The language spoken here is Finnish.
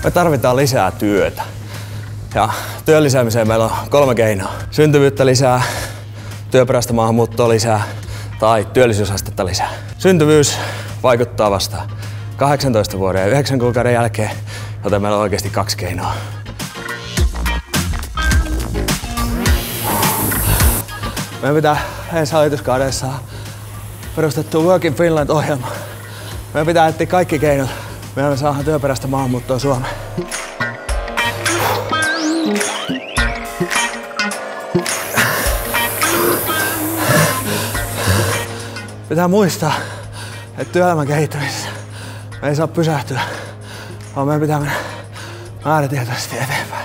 Me tarvitaan lisää työtä. Ja työn lisäämiseen meillä on 3 keinoa. Syntyvyyttä lisää, työperäistä maahanmuuttoa lisää tai työllisyysastetta lisää. Syntyvyys vaikuttaa vasta 18 vuoden ja 9 kuukauden jälkeen, joten meillä on oikeasti 2 keinoa. Meidän pitää ensi hallituskaudessa saada perustettua Work in Finland-ohjelma. Meidän pitää etsiä kaikki keinot, millä me saadaan työperäistä maahanmuuttoa Suomeen. Pitää muistaa, että työelämän kehittymisessä me ei saa pysähtyä, vaan meidän pitää mennä määrätietoisesti eteenpäin.